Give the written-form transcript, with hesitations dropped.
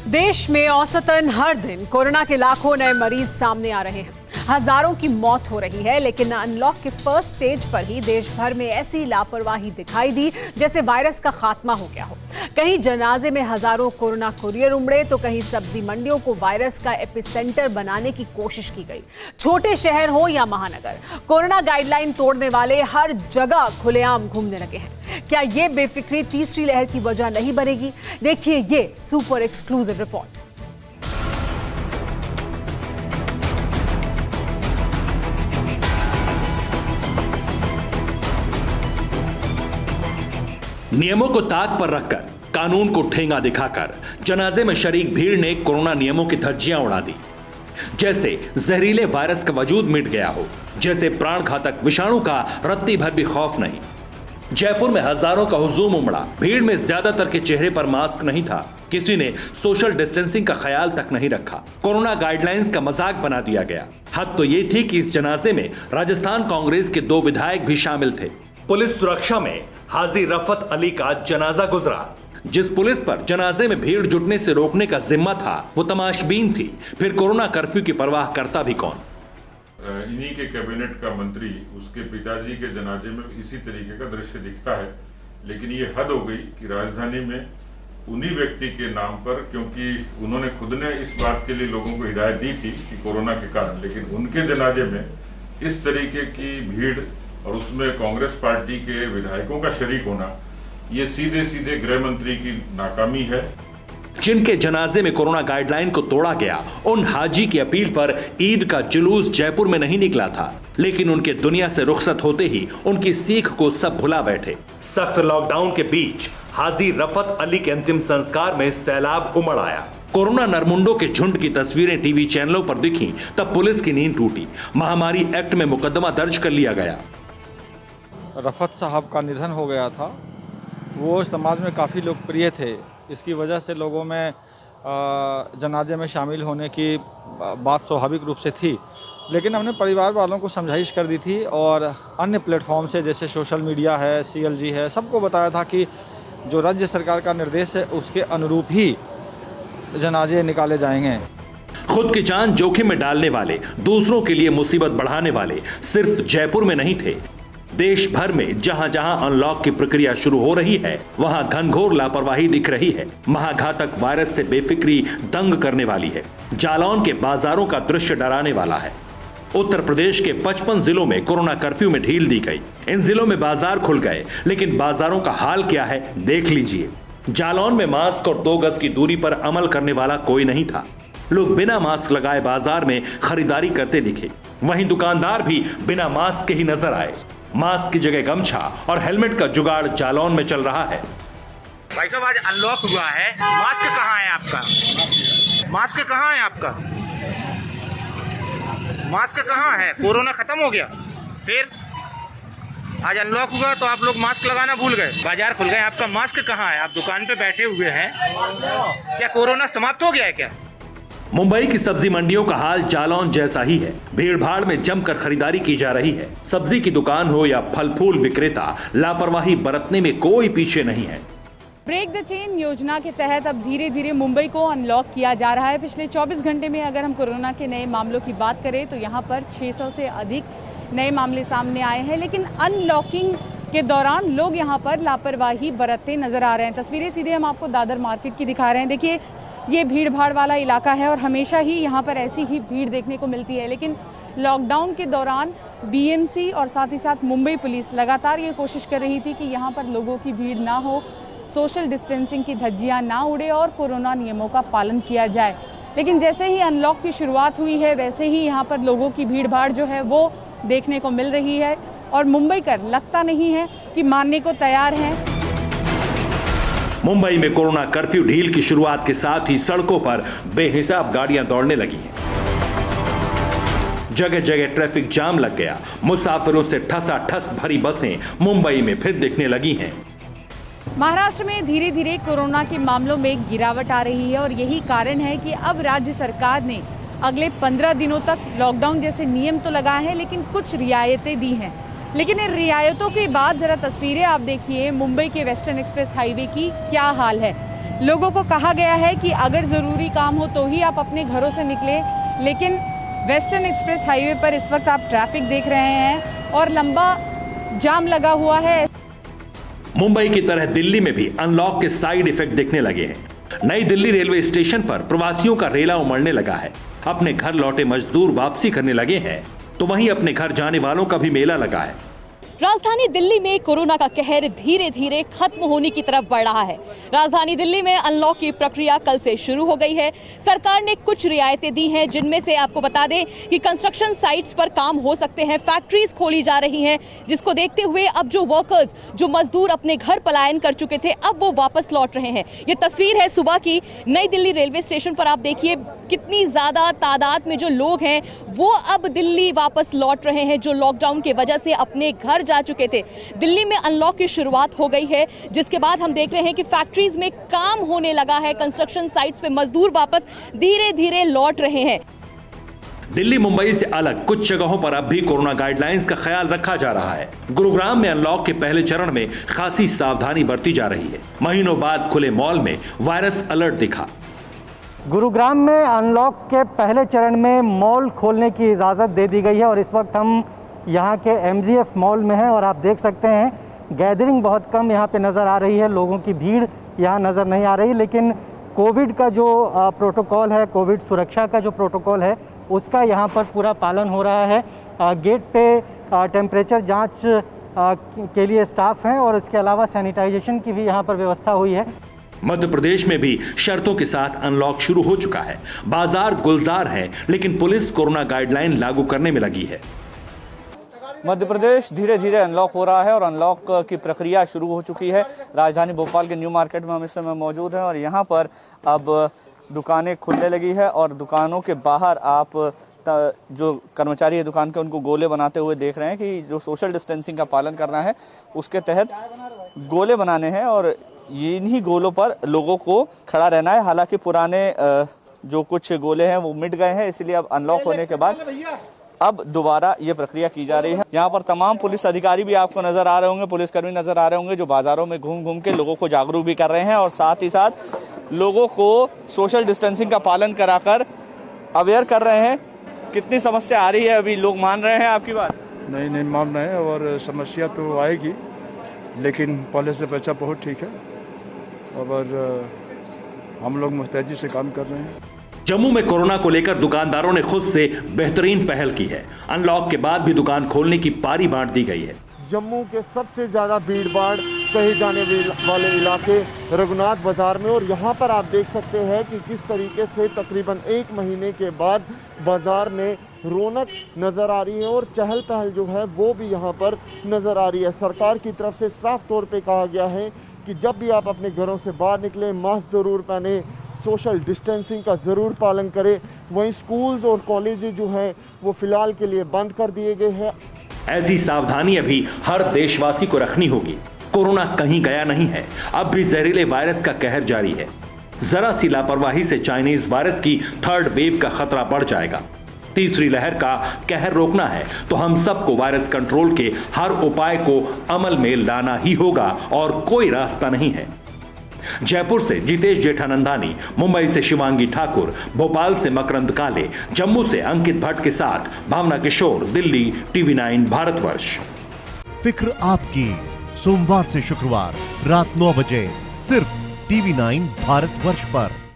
देश में औसतन हर दिन कोरोना के लाखों नए मरीज सामने आ रहे हैं। हजारों की मौत हो रही है, लेकिन अनलॉक के फर्स्ट स्टेज पर ही देश भर में ऐसी लापरवाही दिखाई दी जैसे वायरस का खात्मा हो गया हो। कहीं जनाजे में हजारों कोरोना कुरियर उमड़े तो कहीं सब्जी मंडियों को वायरस का एपिसेंटर बनाने की कोशिश की गई। छोटे शहर हो या महानगर, कोरोना गाइडलाइन तोड़ने वाले हर जगह खुलेआम घूमने लगे हैं। क्या ये बेफिक्री तीसरी लहर की वजह नहीं बनेगी? देखिए ये सुपर एक्सक्लूसिव रिपोर्ट। नियमों को ताक पर रखकर, कानून को ठेंगा दिखाकर जनाजे में शरीक भीड़ ने कोरोना नियमों की धज्जियां उड़ा दी। जैसे जहरीले वायरस का वजूद मिट गया हो, जैसे प्राण घातक विषाणु का रत्ती भर भी खौफ नहीं। जयपुर में हजारों का हुजूम उमड़ा। भीड़ में ज्यादातर के चेहरे पर मास्क नहीं था। किसी ने सोशल डिस्टेंसिंग का ख्याल तक नहीं रखा। कोरोना गाइडलाइंस का मजाक बना दिया गया। हद तो ये थी कि इस जनाजे में राजस्थान कांग्रेस के 2 विधायक भी शामिल थे। पुलिस सुरक्षा में हाजी रफत अली का जनाजा गुजरा। जिस पुलिस पर जनाजे में भीड़ जुटने से रोकने का जिम्मा था, वो तमाशबीन थी। फिर कोरोना कर्फ्यू की परवाह करता भी कौन? इन्हीं के कैबिनेट का मंत्री, उसके पिताजी के जनाजे में इसी तरीके का दृश्य दिखता है। लेकिन ये हद हो गई कि राजधानी में उन्हीं व्यक्ति के नाम पर, क्योंकि उन्होंने खुद ने इस बात के लिए लोगों को हिदायत दी थी कि कोरोना के कारण, लेकिन उनके जनाजे में इस तरीके की भीड़ और उसमें कांग्रेस पार्टी के विधायकों का शरीक होना, ये सीधे सीधे गृह मंत्री की नाकामी है। जिनके जनाजे में कोरोना गाइडलाइन को तोड़ा गया, उन हाजी की अपील पर ईद का जुलूस जयपुर में नहीं निकला था, लेकिन उनके दुनिया से रुखसत होते ही उनकी सीख को सब भुला बैठे। सख्त लॉकडाउन के बीच हाजी रफत अली के अंतिम संस्कार में सैलाब उमड़ आया। कोरोना नरमुंडों के झुंड की तस्वीरें टीवी चैनलों पर दिखी, तब पुलिस की नींद टूटी। महामारी एक्ट में मुकदमा दर्ज कर लिया गया। रफत साहब का निधन हो गया था। वो समाज में काफ़ी लोकप्रिय थे। इसकी वजह से लोगों में जनाजे में शामिल होने की बात स्वाभाविक रूप से थी, लेकिन हमने परिवार वालों को समझाइश कर दी थी और अन्य प्लेटफॉर्म से, जैसे सोशल मीडिया है, CLG है, सबको बताया था कि जो राज्य सरकार का निर्देश है उसके अनुरूप ही जनाजे निकाले जाएंगे। खुद की जान जोखिम में डालने वाले, दूसरों के लिए मुसीबत बढ़ाने वाले सिर्फ जयपुर में नहीं थे। देश भर में जहां जहां अनलॉक की प्रक्रिया शुरू हो रही है, वहां घनघोर लापरवाही दिख रही है। महाघातक वायरस से बेफिक्री दंग करने वाली है। जालौन के बाजारों का दृश्य डराने वाला है। उत्तर प्रदेश के 55 जिलों में कोरोना कर्फ्यू में ढील दी गई। इन जिलों में बाजार खुल गए, लेकिन बाजारों का हाल क्या है देख लीजिए। जालौन में मास्क और 2 गज की दूरी पर अमल करने वाला कोई नहीं था। लोग बिना मास्क लगाए बाजार में खरीदारी करते दिखे। वहीं दुकानदार भी बिना मास्क के ही नजर आए। मास्क की जगह गमछा और हेलमेट का जुगाड़ जालौन में चल रहा है। भाई साहब, आज अनलॉक हुआ है, मास्क कहाँ है आपका? मास्क कहाँ है आपका? मास्क कहाँ है? कोरोना खत्म हो गया? फिर आज अनलॉक हुआ तो आप लोग मास्क लगाना भूल गए। बाजार खुल गए, आपका मास्क कहाँ है? आप दुकान पे बैठे हुए हैं, क्या कोरोना समाप्त हो गया है क्या? मुंबई की सब्जी मंडियों का हाल जालौन जैसा ही है। भीड़ भाड़ में जमकर खरीदारी की जा रही है। सब्जी की दुकान हो या फल फूल विक्रेता, लापरवाही बरतने में कोई पीछे नहीं है। ब्रेक द चेन योजना के तहत अब धीरे धीरे मुंबई को अनलॉक किया जा रहा है। पिछले 24 घंटे में अगर हम कोरोना के नए मामलों की बात करें तो यहाँ पर 600 से अधिक नए मामले सामने आए हैं, लेकिन अनलॉकिंग के दौरान लोग यहाँ पर लापरवाही बरतते नजर आ रहे हैं। तस्वीरें सीधे हम आपको दादर मार्केट की दिखा रहे हैं। देखिए, ये भीड़ भाड़ वाला इलाका है और हमेशा ही यहाँ पर ऐसी ही भीड़ देखने को मिलती है, लेकिन लॉकडाउन के दौरान BMC और साथ ही साथ मुंबई पुलिस लगातार ये कोशिश कर रही थी कि यहाँ पर लोगों की भीड़ ना हो, सोशल डिस्टेंसिंग की धज्जियाँ ना उड़े और कोरोना नियमों का पालन किया जाए। लेकिन जैसे ही अनलॉक की शुरुआत हुई है, वैसे ही यहाँ पर लोगों की भीड़ भाड़ जो है वो देखने को मिल रही है और मुंबईकर लगता नहीं है कि मानने को तैयार हैं। मुंबई में कोरोना कर्फ्यू ढील की शुरुआत के साथ ही सड़कों पर बेहिसाब गाड़ियां दौड़ने लगी हैं। जगह जगह ट्रैफिक जाम लग गया। मुसाफिरों से ठसाठस भरी बसें मुंबई में फिर दिखने लगी हैं। महाराष्ट्र में धीरे धीरे कोरोना के मामलों में गिरावट आ रही है और यही कारण है कि अब राज्य सरकार ने अगले 15 दिनों तक लॉकडाउन जैसे नियम तो लगाए हैं, लेकिन कुछ रियायतें दी हैं। लेकिन इन रियायतों के बाद जरा तस्वीरें आप देखिए मुंबई के वेस्टर्न एक्सप्रेस हाईवे की क्या हाल है। लोगों को कहा गया है कि अगर ज़रूरी काम हो तो ही आप अपने घरों से निकलें, लेकिन वेस्टर्न एक्सप्रेस हाईवे पर इस वक्त आप ट्रैफिक देख रहे हैं और लंबा जाम लगा हुआ है। मुंबई की तरह दिल्ली में भी अनलॉक के साइड इफेक्ट दिखने लगे हैं। नई दिल्ली रेलवे स्टेशन पर प्रवासियों का रेला उमड़ने लगा है। अपने घर लौटे मजदूर वापसी करने लगे हैं, तो वहीं अपने घर जाने वालों का भी मेला लगा है। राजधानी दिल्ली में कोरोना का कहर धीरे धीरे खत्म होने की तरफ बढ़ रहा है। राजधानी दिल्ली में अनलॉक की प्रक्रिया कल से शुरू हो गई है। सरकार ने कुछ रियायतें दी हैं, जिनमें से आपको बता दें कि कंस्ट्रक्शन साइट्स पर काम हो सकते हैं, फैक्ट्रीज खोली जा रही हैं, जिसको देखते हुए अब जो वर्कर्स, जो मजदूर अपने घर पलायन कर चुके थे, अब वो वापस लौट रहे हैं। ये तस्वीर है सुबह की नई दिल्ली रेलवे स्टेशन पर। आप देखिए कितनी ज्यादा तादाद में जो लोग हैं वो अब दिल्ली वापस लौट रहे हैं, जो लॉकडाउन की वजह से अपने घर जा चुके थे। दिल्ली में अनलॉक की शुरुआत हो गई है, जिसके बाद हम देख रहे हैं कि फैक्ट्रीज में काम होने लगा है, कंस्ट्रक्शन साइट्स पे मजदूर वापस धीरे धीरे लौट रहे हैं। दिल्ली मुंबई से अलग कुछ जगहों पर अब भी कोरोना गाइडलाइंस का ख्याल रखा जा रहा है। गुरुग्राम में अनलॉक के पहले चरण में खासी सावधानी बरती जा रही है। महीनों बाद खुले मॉल में वायरस अलर्ट दिखा। गुरुग्राम में अनलॉक के पहले चरण में मॉल खोलने की इजाज़त दे दी गई है और इस वक्त हम यहाँ के MGF मॉल में हैं और आप देख सकते हैं गैदरिंग बहुत कम यहाँ पे नज़र आ रही है, लोगों की भीड़ यहाँ नज़र नहीं आ रही, लेकिन कोविड का जो प्रोटोकॉल है, कोविड सुरक्षा का जो प्रोटोकॉल है, उसका यहाँ पर पूरा पालन हो रहा है। गेट पे टेम्परेचर जाँच के लिए स्टाफ हैं और इसके अलावा सैनिटाइजेशन की भी यहाँ पर व्यवस्था हुई है। मध्य प्रदेश में भी शर्तों के साथ अनलॉक शुरू हो चुका है। बाजार गुलजार है, लेकिन पुलिस कोरोना गाइडलाइन लागू करने में लगी है। मध्य प्रदेश धीरे धीरे अनलॉक हो रहा है और अनलॉक की प्रक्रिया शुरू हो चुकी है। राजधानी भोपाल के न्यू मार्केट में हम इस समय मौजूद हैं और यहाँ पर अब दुकानें खुलने लगी है और दुकानों के बाहर आप जो कर्मचारी है दुकान के, उनको गोले बनाते हुए देख रहे हैं कि जो सोशल डिस्टेंसिंग का पालन करना है उसके तहत गोले बनाने हैं और इन्हीं गोलों पर लोगों को खड़ा रहना है। हालांकि पुराने जो कुछ गोले हैं वो मिट गए हैं, इसलिए अब अनलॉक होने के बाद अब दोबारा ये प्रक्रिया की जा रही है। यहाँ पर तमाम पुलिस अधिकारी भी आपको नजर आ रहे होंगे, पुलिसकर्मी नजर आ रहे होंगे, जो बाजारों में घूम घूम के लोगों को जागरूक भी कर रहे हैं और साथ ही साथ लोगों को सोशल डिस्टेंसिंग का पालन कराकर अवेयर कर रहे हैं। कितनी समस्या आ रही है, अभी लोग मान रहे हैं आपकी बात? नहीं मान रहे हैं और समस्या तो आएगी, लेकिन पहले से बचा बहुत ठीक है और हम लोग मुस्तैदी से काम कर रहे हैं। जम्मू में कोरोना को लेकर दुकानदारों ने खुद से बेहतरीन पहल की है। अनलॉक के बाद भी दुकान खोलने की पारी बांट दी गई है। जम्मू के सबसे ज़्यादा भीड़ भाड़ कहे जाने वाले इलाके रघुनाथ बाजार में, और यहाँ पर आप देख सकते हैं कि किस तरीके से तकरीबन 1 महीने के बाद बाजार में रौनक नज़र आ रही है और चहल पहल जो है वो भी यहाँ पर नज़र आ रही है। सरकार की तरफ से साफ तौर पे कहा गया है कि जब भी आप अपने घरों से बाहर निकलें मास्क ज़रूर पहने, सोशल डिस्टेंसिंग का ज़रूर पालन करें। वहीं स्कूल्स और कॉलेजेस जो हैं वो फ़िलहाल के लिए बंद कर दिए गए हैं। ऐसी सावधानी अभी हर देशवासी को रखनी होगी। कोरोना कहीं गया नहीं है, अब भी जहरीले वायरस का कहर जारी है। जरा सी लापरवाही से चाइनीज वायरस की 3rd वेव का खतरा बढ़ जाएगा। तीसरी लहर का कहर रोकना है तो हम सबको वायरस कंट्रोल के हर उपाय को अमल में लाना ही होगा और कोई रास्ता नहीं है। जयपुर से जितेश जेठानंदानी, मुंबई से शिवांगी ठाकुर, भोपाल से मकरंद काले, जम्मू से अंकित भट्ट के साथ भावना किशोर, दिल्ली, TV9 भारतवर्ष। फिक्र आपकी, सोमवार से शुक्रवार रात 9 बजे सिर्फ TV9 भारतवर्ष पर।